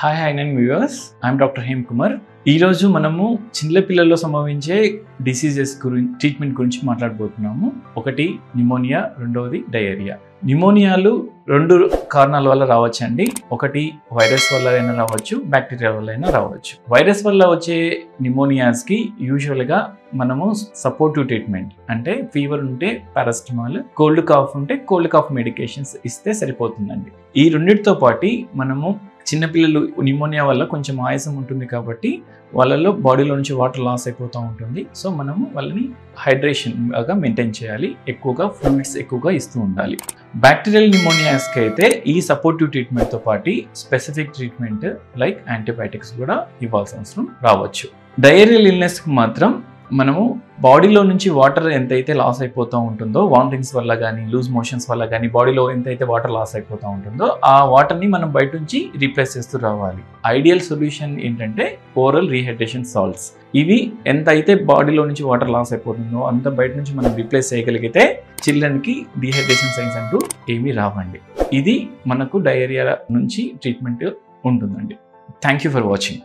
నేను viewers I'm doctor Hem Kumar. ఈరోజు మనము చిన్న పిల్లల్లో సంభవించే డిసీజెస్ ట్రీట్మెంట్ గురించి మాట్లాడబోతున్నాము. ఒకటి నిమోనియా, రెండవది డయేరియా. నిమోనియాలు రెండు కారణాల వల్ల రావచ్చండి. ఒకటి వైరస్ వల్ల అయినా రావచ్చు, బ్యాక్టీరియా వల్ల అయినా రావచ్చు. వైరస్ వల్ల వచ్చే నిమోనియాస్కి యూజువల్గా మనము సపోర్టివ్ ట్రీట్మెంట్ అంటే ఫీవర్ ఉంటే పారాసిటమాల్, కోల్డ్ కాఫ్ ఉంటే కోల్డ్ కాఫ్ మెడికేషన్స్ ఇస్తే సరిపోతుందండి. ఈ రెండింటితో పాటు మనము చిన్నపిల్లలు నిమోనియా వల్ల కొంచెం ఆయాసం ఉంటుంది కాబట్టి వాళ్ళలో బాడీలో నుంచి వాటర్ లాస్ అయిపోతూ ఉంటుంది. సో మనము వాళ్ళని హైడ్రేషన్ బాగా మెయింటైన్ చేయాలి, ఎక్కువగా ఫ్లూయిడ్స్ ఎక్కువగా ఇస్తూ ఉండాలి. బ్యాక్టీరియల్ నిమోనియాస్కి అయితే ఈ సపోర్టివ్ ట్రీట్మెంట్తో పాటు స్పెసిఫిక్ ట్రీట్మెంట్ లైక్ యాంటీబయాటిక్స్ కూడా ఇవ్వాల్సిన అవసరం రావచ్చు. డయేరియల్ ఇల్నెస్కి మాత్రం మనము బాడీలో నుంచి వాటర్ ఎంతైతే లాస్ అయిపోతూ ఉంటుందో, వామిటింగ్స్ వల్ల కానీ లూజ్ మోషన్స్ వల్ల కానీ బాడీలో ఎంతైతే వాటర్ లాస్ అయిపోతూ ఉంటుందో ఆ వాటర్ని మనం బయట నుంచి రీప్లేస్ చేస్తూ రావాలి. ఐడియల్ సొల్యూషన్ ఏంటంటే ఓరల్ రీహైడ్రేషన్ సాల్ట్స్. ఇవి ఎంత అయితే బాడీలో నుంచి వాటర్ లాస్ అయిపోతుందో అంత బయట నుంచి మనం రీప్లేస్ చేయగలిగితే చిల్డ్రన్కి డీహైడ్రేషన్ సైన్స్ అంటూ ఏమీ రావండి. ఇది మనకు డయేరియా నుంచి ట్రీట్మెంట్ ఉంటుందండి. Thank you for watching.